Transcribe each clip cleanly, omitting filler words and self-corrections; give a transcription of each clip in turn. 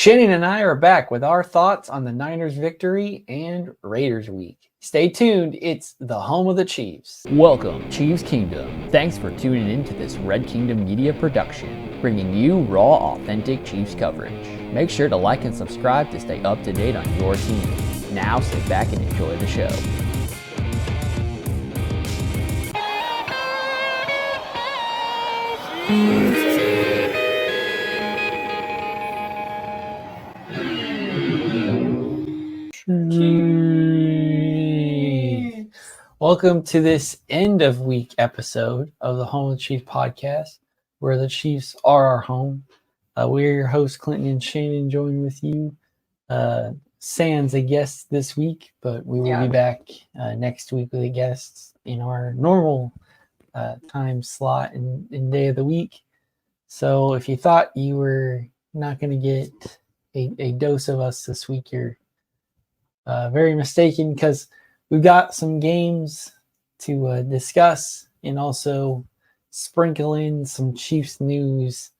Shannon and I are back with our thoughts on the Niners victory and Raiders week. Stay tuned, it's the home of the Chiefs. Welcome, Chiefs Kingdom. Thanks for tuning in to this Red Kingdom media production, bringing you raw, authentic Chiefs coverage. Make sure to like and subscribe to stay up to date on your team. Now sit back and enjoy the show. Welcome to this end of week episode of the Home of the Chiefs podcast, where the Chiefs are our home. We're your hosts, Clinton and Shannon, joined with you. Sans a guest this week, but we will be back next week with the guests in our normal time slot and day of the week. So if you thought you were not going to get a dose of us this week, you're very mistaken, because we've got some games to discuss and also sprinkle in some Chiefs news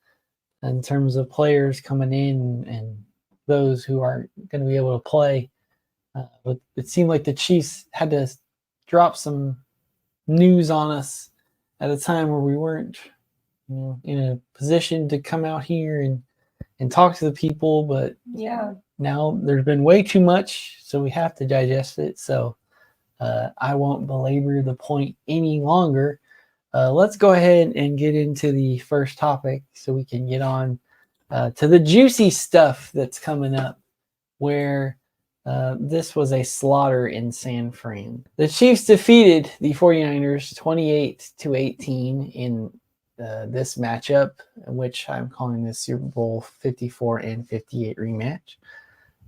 in terms of players coming in and those who aren't going to be able to play. But it seemed like the Chiefs had to drop some news on us at a time where we weren't in a position to come out here and talk to the people. But now there's been way too much, so we have to digest it. So I won't belabor the point any longer. Let's go ahead and get into the first topic so we can get on to the juicy stuff that's coming up, where this was a slaughter in San Fran. The Chiefs defeated the 49ers 28-18 in this matchup, which I'm calling the Super Bowl 54 and 58 rematch.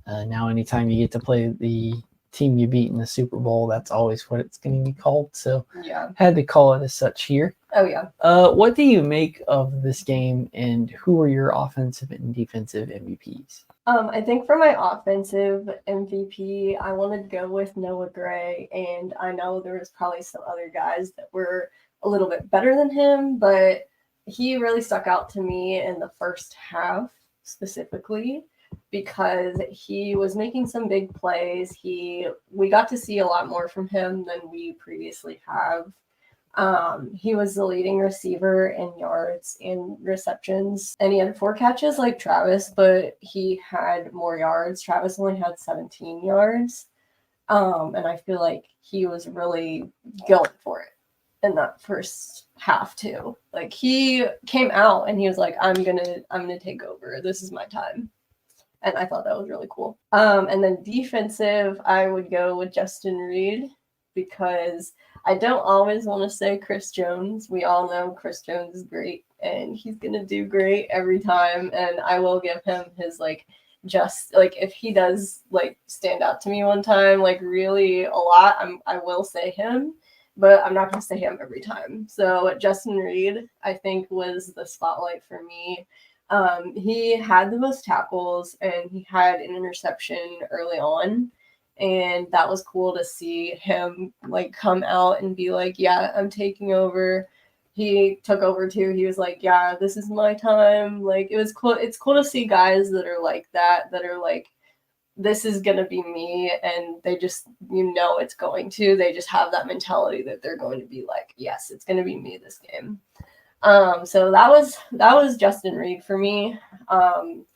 Now, anytime you get to play the team you beat in the Super Bowl, that's always what it's going to be called. So had to call it as such here. What do you make of this game, and who are your offensive and defensive MVPs? I think for my offensive MVP, I wanted to go with Noah Gray, and I know there was probably some other guys that were a little bit better than him, but he really stuck out to me in the first half specifically, because he was making some big plays. We got to see a lot more from him than we previously have. He was the leading receiver in yards and receptions, and he had 4 catches like Travis, but he had more yards. Travis only had 17 yards. And I feel like he was really going for it in that first half too. Like, he came out and he was like, I'm gonna take over. This is my time. And I thought that was really cool. And then defensive, I would go with Justin Reed, because I don't always want to say Chris Jones. We all know Chris Jones is great, and he's going to do great every time. And I will give him his, if he does, stand out to me one time, really a lot, I will say him, but I'm not going to say him every time. So Justin Reed, I think, was the spotlight for me. He had the most tackles, and he had an interception early on, and that was cool to see him come out and be like, yeah, I'm taking over. He took over too. He was like, yeah, this is my time. It was cool. It's cool to see guys that are like that are like, this is going to be me. And they just, it's going to, they just have that mentality that they're going to be like, yes, it's going to be me this game. So that was Justin Reed for me.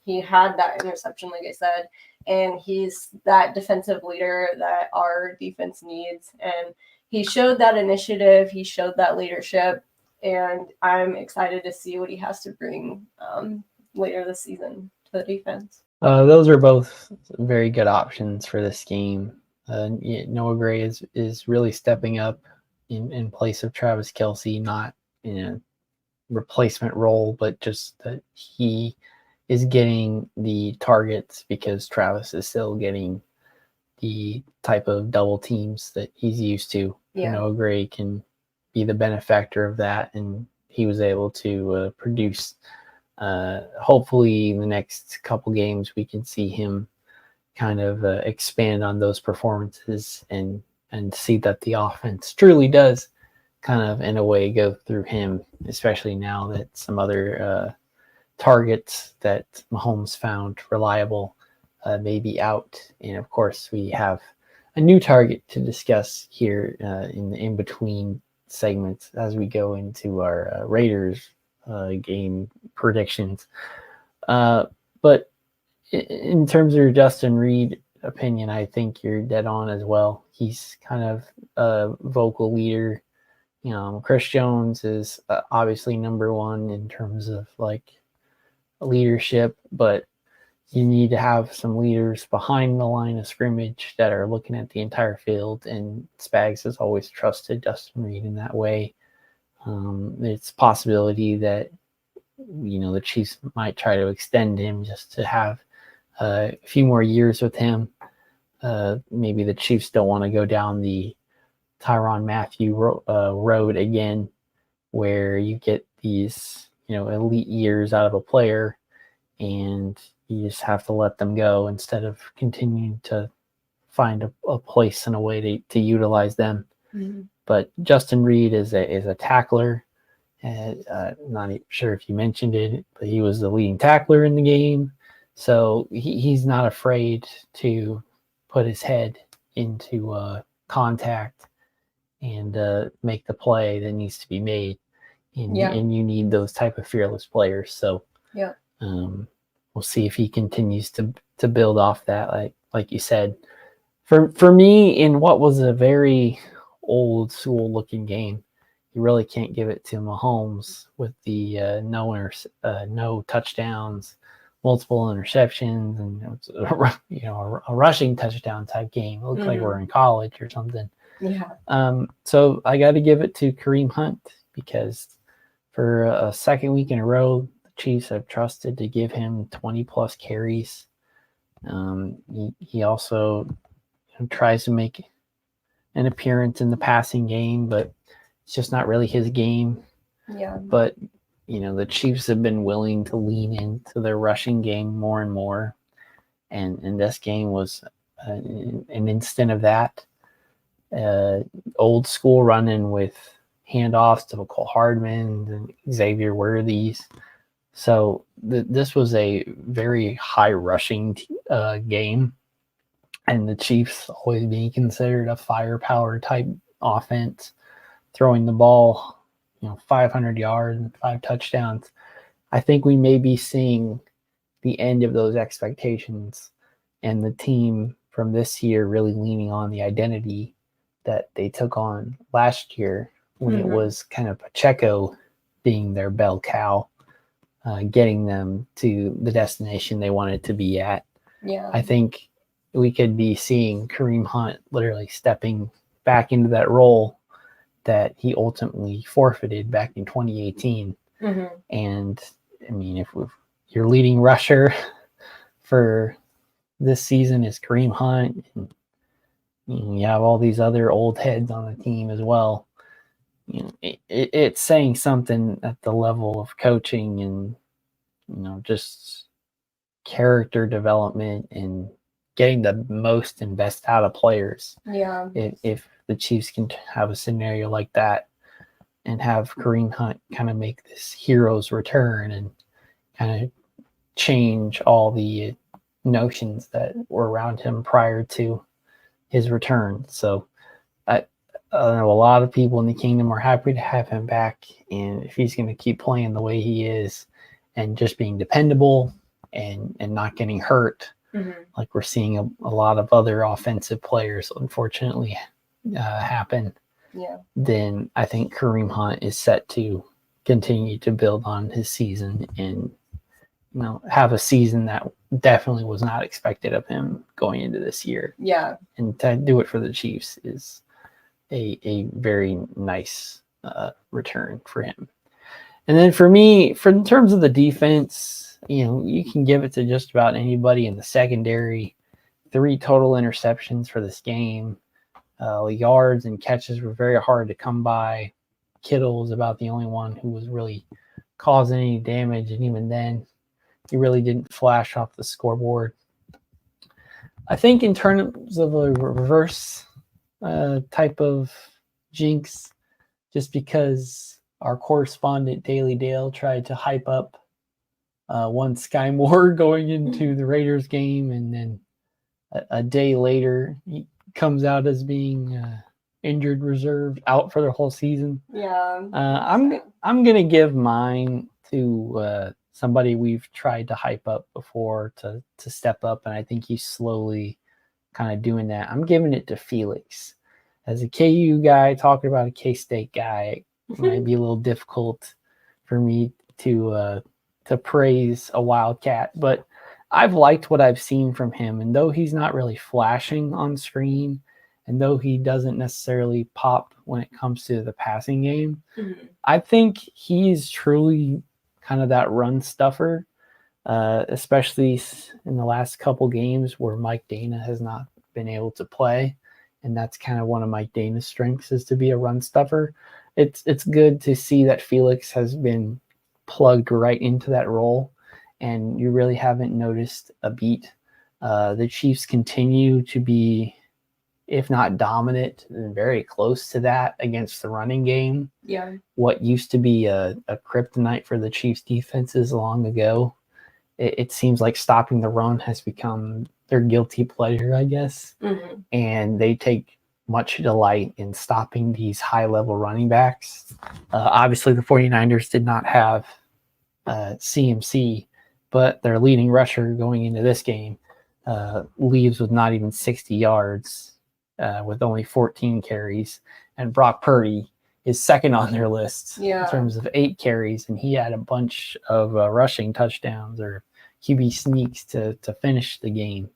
He had that interception, like I said, and he's that defensive leader that our defense needs. And he showed that initiative. He showed that leadership, and I'm excited to see what he has to bring later this season to the defense. Those are both very good options for this game. Noah Gray is really stepping up in place of Travis Kelce, not in a replacement role, but just that he is getting the targets because Travis is still getting the type of double teams that he's used to. Noah Gray can be the benefactor of that, and he was able to produce. Hopefully in the next couple games we can see him kind of expand on those performances and see that the offense truly does kind of in a way go through him, especially now that some other targets that Mahomes found reliable may be out. And of course, we have a new target to discuss here in the in-between segments as we go into our Raiders game predictions. But in terms of your Justin Reid opinion, I think you're dead on as well. He's kind of a vocal leader. Chris Jones is obviously number one in terms of like leadership, but you need to have some leaders behind the line of scrimmage that are looking at the entire field, and Spags has always trusted Justin Reid in that way. It's a possibility that the Chiefs might try to extend him just to have a few more years with him. Maybe the Chiefs don't want to go down the Tyrann Mathieu road again, where you get these elite years out of a player and you just have to let them go instead of continuing to find a place and a way to utilize them. Mm-hmm. But Justin Reid is a tackler. Not sure if you mentioned it, but he was the leading tackler in the game. So he's not afraid to put his head into contact and make the play that needs to be made. And you need those type of fearless players. So we'll see if he continues to build off that, like you said. For me, in what was a very old school looking game, you really can't give it to Mahomes with the no touchdowns, multiple interceptions, and a rushing touchdown type game. It looked like we're in college or something. Yeah. So I got to give it to Kareem Hunt, because for a second week in a row, the Chiefs have trusted to give him 20 plus carries. He also tries to make an appearance in the passing game, but it's just not really his game. Yeah. But the Chiefs have been willing to lean into their rushing game more and more, and this game was an instant of that. Old school running with handoffs to Mecole Hardman and Xavier Worthies. So this was a very high rushing game, and the Chiefs always being considered a firepower type offense, throwing the ball 500 yards and 5 touchdowns. I think we may be seeing the end of those expectations, and the team from this year really leaning on the identity that they took on last year when it was kind of Pacheco being their bell cow, getting them to the destination they wanted to be at. Yeah. I think we could be seeing Kareem Hunt literally stepping back into that role that he ultimately forfeited back in 2018. And I mean, if your leading rusher for this season is Kareem Hunt, and you have all these other old heads on the team as well, it's saying something at the level of coaching and just character development and getting the most and best out of players. Yeah. If the Chiefs can have a scenario like that and have Kareem Hunt kind of make this hero's return and kind of change all the notions that were around him prior to his return. So I know a lot of people in the kingdom are happy to have him back, and if he's going to keep playing the way he is and just being dependable and not getting hurt, like we're seeing a lot of other offensive players unfortunately happen, then I think Kareem Hunt is set to continue to build on his season and have a season that definitely was not expected of him going into this year. Yeah. And to do it for the Chiefs is a very nice return for him. And then for me, in terms of the defense, you can give it to just about anybody in the secondary. 3 total interceptions for this game. Yards and catches were very hard to come by. Kittle was about the only one who was really causing any damage, and even then, he really didn't flash off the scoreboard. I think in terms of a reverse type of jinx, just because our correspondent Daily Dale tried to hype up one Sky Moore going into the Raiders game, and then a day later he comes out as being injured reserve, out for the whole season. Yeah. I'm gonna give mine to somebody we've tried to hype up before to step up, and I think he's slowly kind of doing that. I'm giving it to Felix. As a KU guy, talking about a K-State guy, it might be a little difficult for me to praise a Wildcat, but I've liked what I've seen from him. And though he's not really flashing on screen, and though he doesn't necessarily pop when it comes to the passing game, I think he's truly kind of that run stuffer, especially in the last couple games where Mike Dana has not been able to play. And that's kind of one of Mike Dana's strengths, is to be a run stuffer. It's good to see that Felix has been plugged right into that role, and you really haven't noticed a beat. The Chiefs continue to be, if not dominant, very close to that against the running game. Yeah. What used to be a kryptonite for the Chiefs defenses long ago, it seems like stopping the run has become their guilty pleasure, I guess. And they take much delight in stopping these high-level running backs. Obviously, the 49ers did not have CMC, but their leading rusher going into this game leaves with not even 60 yards, with only 14 carries. And Brock Purdy is second on their list in terms of 8 carries, and he had a bunch of rushing touchdowns or QB sneaks to finish the game.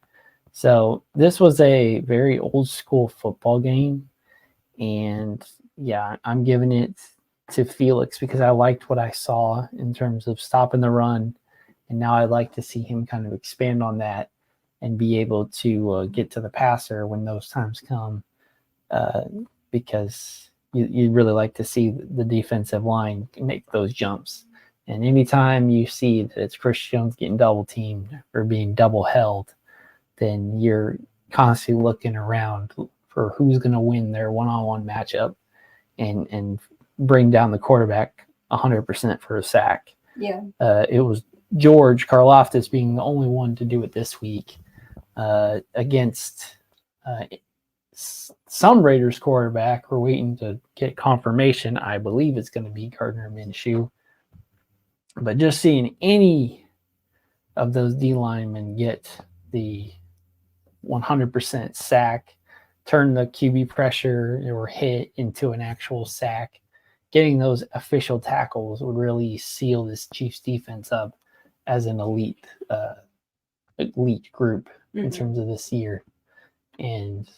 So this was a very old school football game, and yeah, I'm giving it to Felix because I liked what I saw in terms of stopping the run, and now I'd like to see him kind of expand on that and be able to get to the passer when those times come, because you'd really like to see the defensive line make those jumps. And anytime you see that it's Chris Jones getting double teamed or being double held, then you're constantly looking around for who's going to win their one-on-one matchup and bring down the quarterback 100% for a sack. Yeah. It was George Karlaftis being the only one to do it this week against some Raiders quarterback. We're waiting to get confirmation. I believe it's going to be Gardner Minshew. But just seeing any of those D linemen get the 100% sack, turn the QB pressure or hit into an actual sack, getting those official tackles would really seal this Chiefs defense up as an elite group in terms of this year. And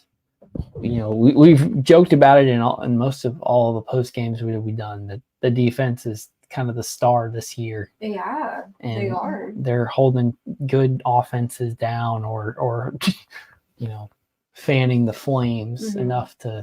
you know, we've joked about it in most of all the post games we've done, that the defense is kind of the star this year. Yeah, and they are. They're holding good offenses down, or you know, fanning the flames enough to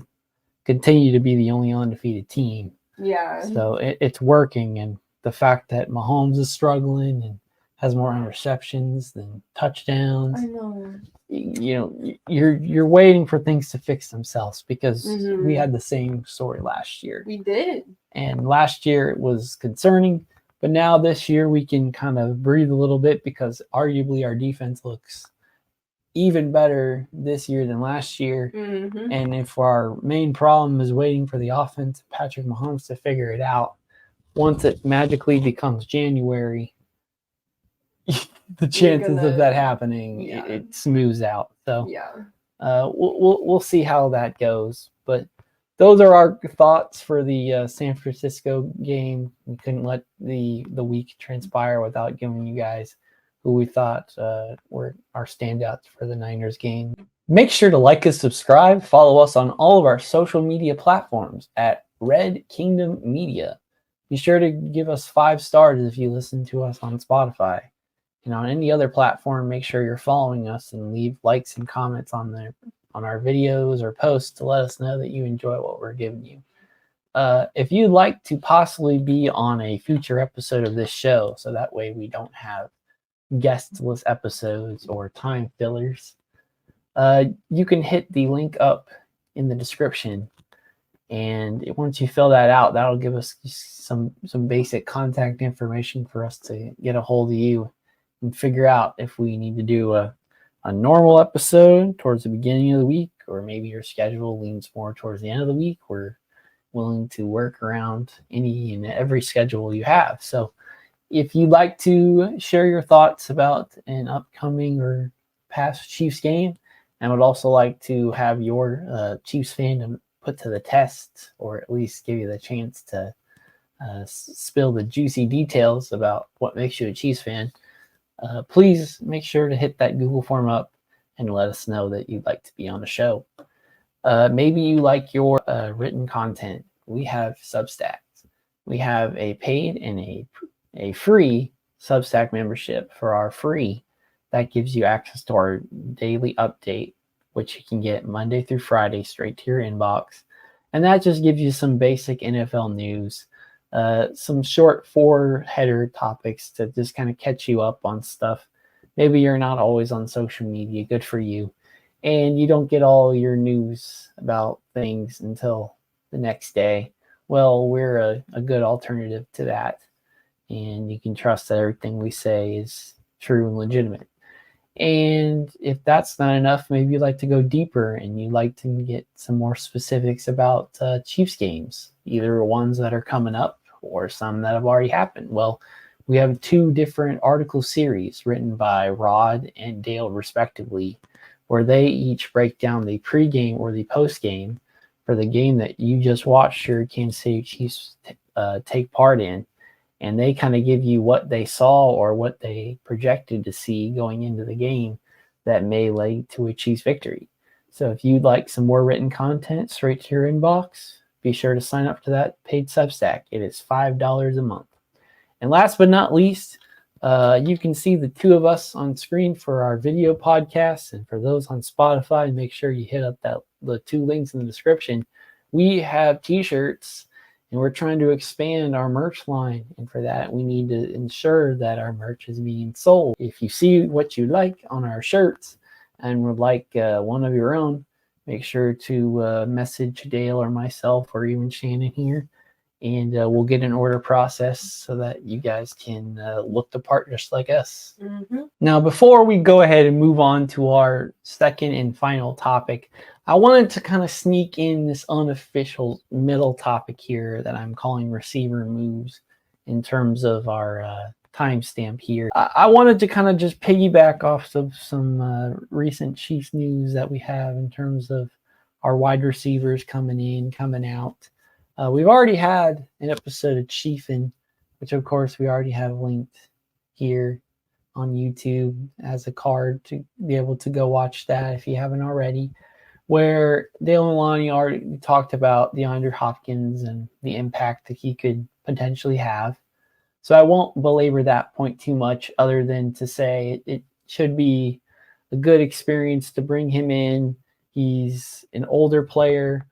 continue to be the only undefeated team. Yeah. So it's working, and the fact that Mahomes is struggling and has more interceptions than touchdowns. I know. You know, you're waiting for things to fix themselves, because we had the same story last year. We did. And last year it was concerning, but now this year we can kind of breathe a little bit, because arguably our defense looks even better this year than last year. And if our main problem is waiting for the offense, Patrick Mahomes, to figure it out, once it magically becomes January, the chances of that happening, it smooths out. So we'll see how that goes. But those are our thoughts for the San Francisco game. We couldn't let the week transpire without giving you guys who we thought were our standouts for the Niners game. Make sure to like and subscribe. Follow us on all of our social media platforms at Red Kingdom Media. Be sure to give us 5 stars if you listen to us on Spotify. And on any other platform, make sure you're following us and leave likes and comments on our videos or posts to let us know that you enjoy what we're giving you. If you'd like to possibly be on a future episode of this show, so that way we don't have guestless episodes or time fillers, you can hit the link up in the description And once you fill that out, that'll give us some basic contact information for us to get a hold of you and figure out if we need to do a normal episode towards the beginning of the week, or maybe your schedule leans more towards the end of the week. We're willing to work around any and every schedule you have. So if you'd like to share your thoughts about an upcoming or past Chiefs game, and would also like to have your Chiefs fandom put to the test, or at least give you the chance to spill the juicy details about what makes you a Chiefs fan, please make sure to hit that Google form up and let us know that you'd like to be on the show. Maybe you like your written content. We have Substacks. We have a paid and a free Substack membership. For our free, that gives you access to our daily update, which you can get Monday through Friday straight to your inbox. And that just gives you some basic NFL news, some short 4-header topics to just kind of catch you up on stuff. Maybe you're not always on social media, good for you. And you don't get all your news about things until the next day. Well, we're a good alternative to that. And you can trust that everything we say is true and legitimate. And if that's not enough, maybe you'd like to go deeper and you'd like to get some more specifics about Chiefs games, either ones that are coming up or some that have already happened. Well, we have 2 different article series written by Rod and Dale, respectively, where they each break down the pregame or the postgame for the game that you just watched your Kansas City Chiefs take part in. And they kind of give you what they saw or what they projected to see going into the game that may lead to a Chiefs victory. So if you'd like some more written content straight to your inbox, be sure to sign up to that paid Substack. It is $5 a month. And last but not least, you can see the 2 of us on screen for our video podcasts. And for those on Spotify, make sure you hit up the 2 links in the description. We have t-shirts, and we're trying to expand our merch line. And for that, we need to ensure that our merch is being sold. If you see what you like on our shirts and would like one of your own, make sure to message Dale or myself or even Shannon here. And we'll get an order process so that you guys can look the part just like us. Mm-hmm. Now, before we go ahead and move on to our second and final topic, I wanted to kind of sneak in this unofficial middle topic here that I'm calling receiver moves in terms of our timestamp here. I wanted to kind of just piggyback off of some recent Chiefs news that we have in terms of our wide receivers coming in, coming out. We've already had an episode of Chiefin', which of course we already have linked here on YouTube as a card to be able to go watch that if you haven't already, where Dale and Lonnie already talked about DeAndre Hopkins and the impact that he could potentially have. So I won't belabor that point too much, other than to say it should be a good experience to bring him in. He's an older player.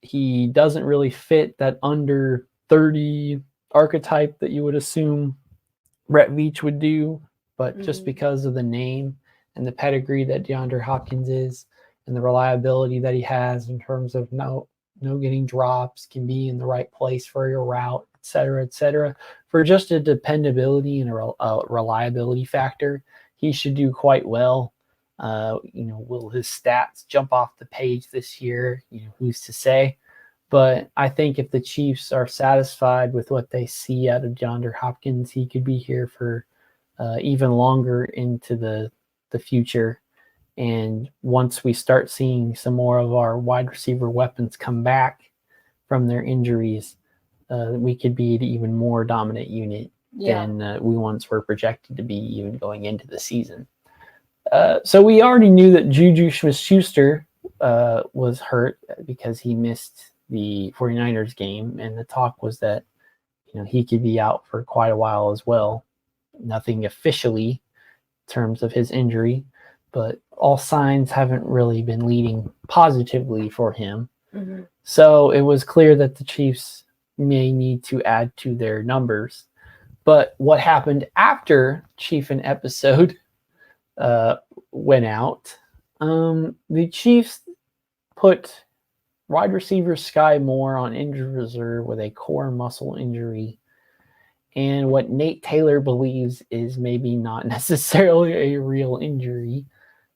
He doesn't really fit that under 30 archetype that you would assume Brett Veach would do, but just because of the name and the pedigree that DeAndre Hopkins is and the reliability that he has in terms of no getting drops, can be in the right place for your route, et cetera, for just a dependability and a reliability factor, he should do quite well. Will his stats jump off the page this year? Who's to say? But I think if the Chiefs are satisfied with what they see out of DeAndre Hopkins, he could be here for even longer into the future. And once we start seeing some more of our wide receiver weapons come back from their injuries, we could be an even more dominant unit than we once were projected to be, even going into the season. So we already knew that Juju Smith-Schuster was hurt because he missed the 49ers game, and the talk was that he could be out for quite a while as well. Nothing officially in terms of his injury, but all signs haven't really been leading positively for him. Mm-hmm. So it was clear that the Chiefs may need to add to their numbers. But what happened after Chiefin' episode went out, the Chiefs put wide receiver Sky Moore on injured reserve with a core muscle injury, and what Nate Taylor believes is maybe not necessarily a real injury.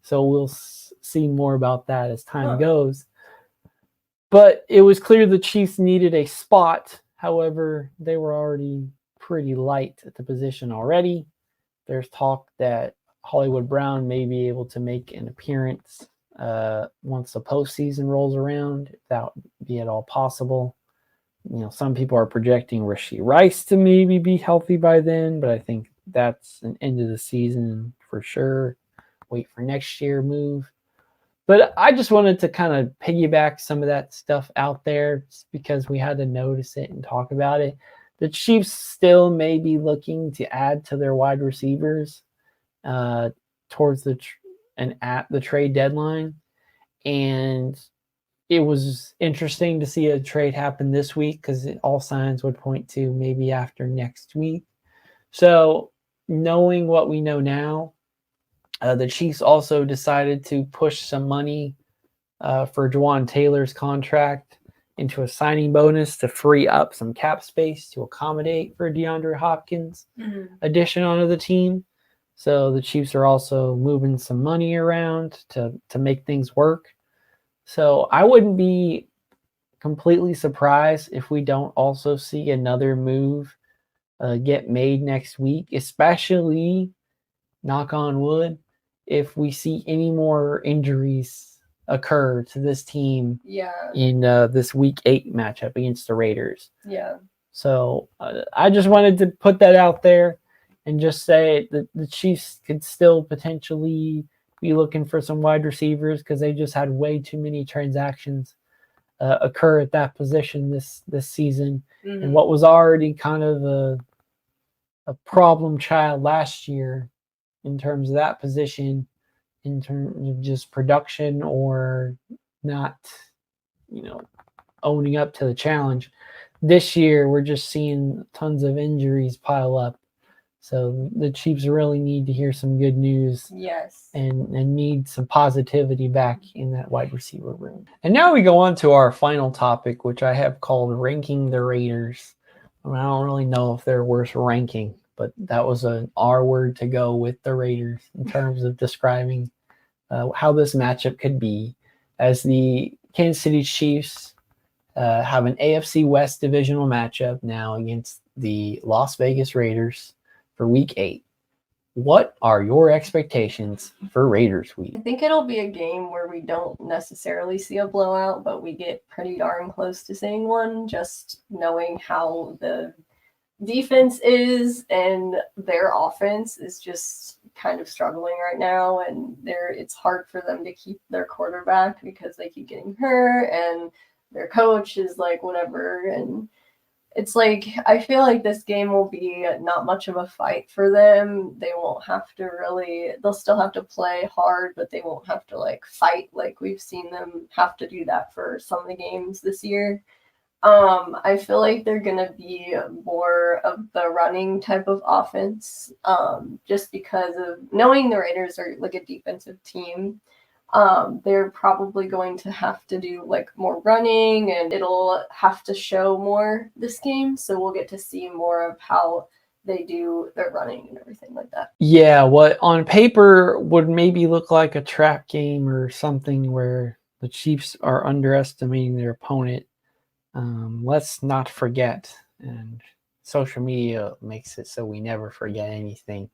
So we'll see more about that as time goes. But it was clear the Chiefs needed a spot. However, they were already pretty light at the position already. There's talk that Hollywood Brown may be able to make an appearance once the postseason rolls around, if that would be at all possible. Some people are projecting Rashee Rice to maybe be healthy by then, but I think that's an end of the season for sure. Wait for next year move. But I just wanted to kind of piggyback some of that stuff out there just because we had to notice it and talk about it. The Chiefs still may be looking to add to their wide receivers towards at the trade deadline. And it was interesting to see a trade happen this week because all signs would point to maybe after next week. So knowing what we know now, the Chiefs also decided to push some money for Juwan Taylor's contract into a signing bonus to free up some cap space to accommodate for DeAndre Hopkins' addition onto the team. So the Chiefs are also moving some money around to make things work. So I wouldn't be completely surprised if we don't also see another move get made next week, especially, knock on wood, if we see any more injuries occur to this team in this Week 8 matchup against the Raiders. Yeah. So I just wanted to put that out there and just say that the Chiefs could still potentially be looking for some wide receivers because they just had way too many transactions occur at that position this season. And what was already kind of a problem child last year in terms of that position, in terms of just production or not, owning up to the challenge. This year, we're just seeing tons of injuries pile up. So the Chiefs really need to hear some good news. Yes. And need some positivity back in that wide receiver room. And now we go on to our final topic, which I have called ranking the Raiders. I don't really know if they're worth ranking, but that was an R word to go with the Raiders in terms of describing how this matchup could be, as the Kansas City Chiefs have an AFC West divisional matchup now against the Las Vegas Raiders for Week 8. What are your expectations for Raiders Week? I think it'll be a game where we don't necessarily see a blowout, but we get pretty darn close to seeing one, just knowing how the defense is and their offense is just kind of struggling right now, and it's hard for them to keep their quarterback because they keep getting hurt and their coach is like whatever, and it's like I feel like this game will be not much of a fight for them. They won't have to they'll still have to play hard, but they won't have to fight like we've seen them have to do that for some of the games this year. I feel like they're going to be more of the running type of offense, just because of knowing the Raiders are like a defensive team. They're probably going to have to do more running, and it'll have to show more this game. So we'll get to see more of how they do their running and everything like that. Yeah, what on paper would maybe look like a trap game or something where the Chiefs are underestimating their opponent. Let's not forget, and social media makes it so we never forget anything,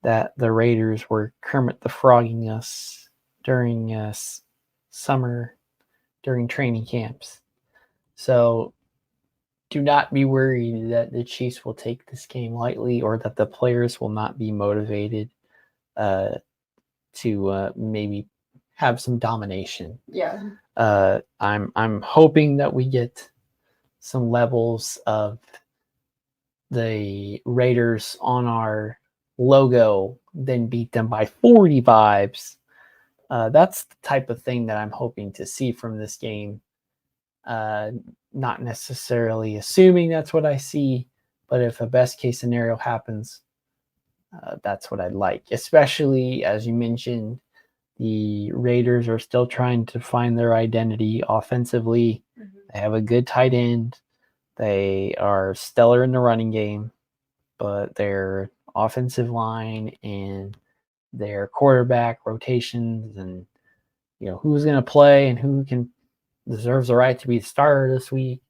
that the Raiders were Kermit the Frogging us during summer, during training camps. So do not be worried that the Chiefs will take this game lightly or that the players will not be motivated to maybe have some domination. Yeah. I'm hoping that we get some levels of the Raiders on our logo, then beat them by 40 vibes. That's the type of thing that I'm hoping to see from this game. Not necessarily assuming that's what I see, but if a best case scenario happens, that's what I'd like. Especially, as you mentioned, The Raiders are still trying to find their identity offensively. Mm-hmm. They have a good tight end. They are stellar in the running game, but their offensive line and their quarterback rotations and who's going to play and who deserves the right to be the starter this week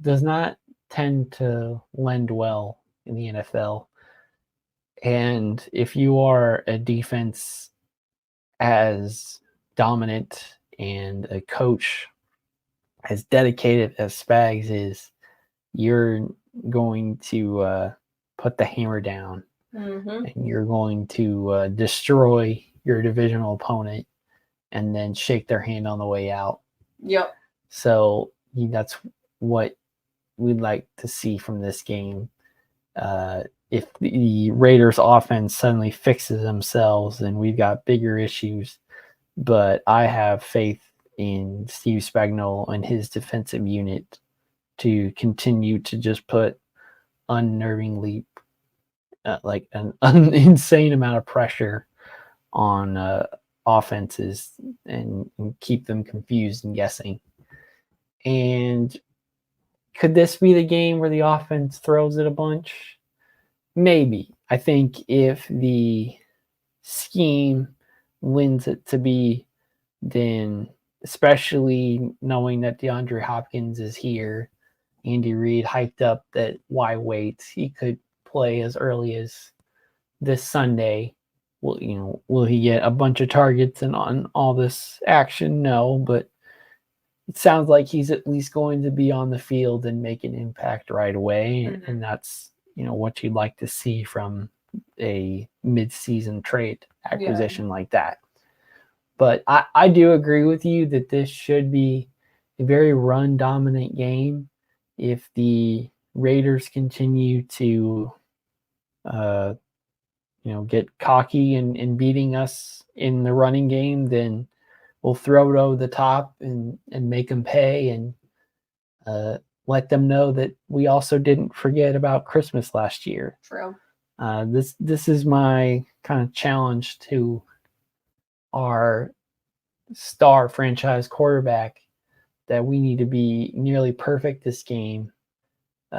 does not tend to lend well in the NFL. And if you are a defense as dominant and a coach as dedicated as Spags is, you're going to put the hammer down, and you're going to destroy your divisional opponent and then shake their hand on the way out. Yep. So that's what we'd like to see from this game. If the Raiders offense suddenly fixes themselves, then we've got bigger issues. But I have faith in Steve Spagnuolo and his defensive unit to continue to just put unnervingly like an insane amount of pressure on offenses and keep them confused and guessing. And could this be the game where the offense throws it a bunch? Maybe. I think if the scheme lends it to be, then especially knowing that DeAndre Hopkins is here, Andy Reid hyped up that why wait? He could play as early as this Sunday. Will he get a bunch of targets and on all this action? No, but it sounds like he's at least going to be on the field and make an impact right away. Mm-hmm. And that's, what you'd like to see from a mid-season trade acquisition like that. But I do agree with you that this should be a very run-dominant game. If the Raiders continue to, get cocky and beating us in the running game, then we'll throw it over the top and make them pay and let them know that we also didn't forget about Christmas last year. True. This is my kind of challenge to our star franchise quarterback, that we need to be nearly perfect this game.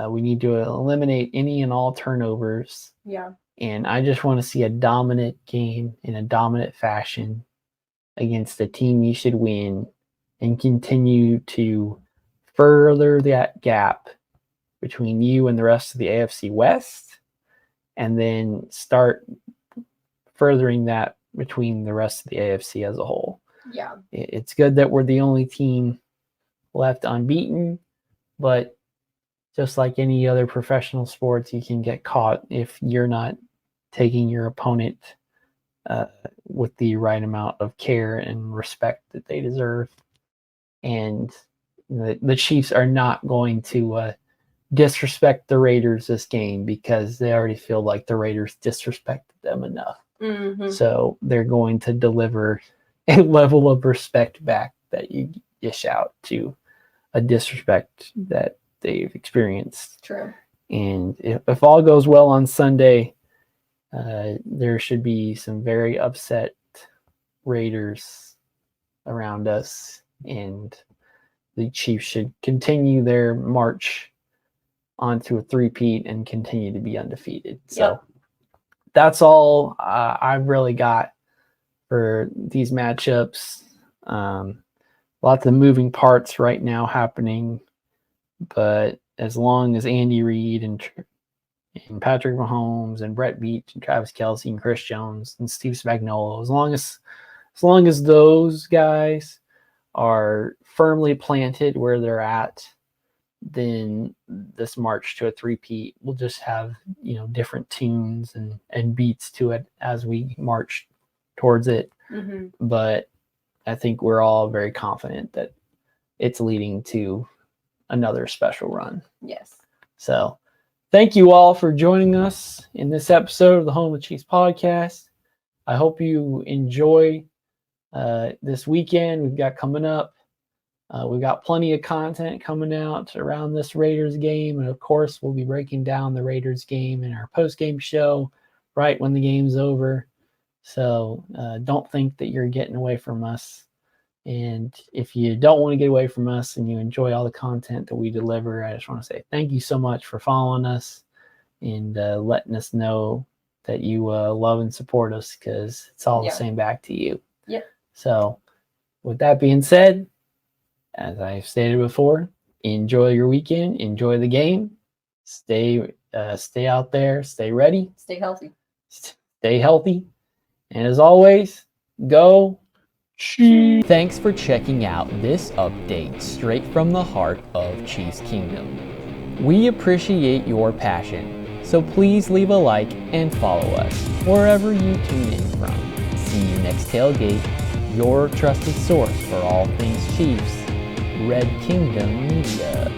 We need to eliminate any and all turnovers. Yeah. And I just want to see a dominant game in a dominant fashion against a team you should win, and continue to further that gap between you and the rest of the AFC West, and then start furthering that between the rest of the AFC as a whole. Yeah. It's good that we're the only team left unbeaten, but just like any other professional sports, you can get caught if you're not taking your opponent with the right amount of care and respect that they deserve. And the Chiefs are not going to disrespect the Raiders this game, because they already feel like the Raiders disrespected them enough. Mm-hmm. So they're going to deliver a level of respect back that you dish out to a disrespect that they've experienced. True. And if all goes well on Sunday, there should be some very upset Raiders around us, and the Chiefs should continue their march onto a three-peat and continue to be undefeated. So that's all I've really got for these matchups. Lots of moving parts right now happening, but as long as Andy Reid and Patrick Mahomes and Brett Beach and Travis Kelce and Chris Jones and Steve Spagnuolo, as long as those guys are firmly planted where they're at, then this march to a three-peat will just have different tunes and beats to it as we march towards it. Mm-hmm. But I think we're all very confident that it's leading to another special run. Yes. So thank you all for joining us in this episode of the Home of Chiefs podcast. I hope you enjoy this weekend we've got coming up. We've got plenty of content coming out around this Raiders game. And of course, we'll be breaking down the Raiders game in our post-game show right when the game's over. So don't think that you're getting away from us. And if you don't want to get away from us and you enjoy all the content that we deliver, I just want to say thank you so much for following us and letting us know that you love and support us, because it's all the same back to you. Yep. So with that being said, as I've stated before, enjoy your weekend, enjoy the game, stay out there, stay ready, stay healthy. And as always, go Chiefs. Thanks for checking out this update straight from the heart of Chiefs Kingdom. We appreciate your passion, so please leave a like and follow us wherever you tune in from. See you next tailgate, your trusted source for all things Chiefs, Red Kingdom Media.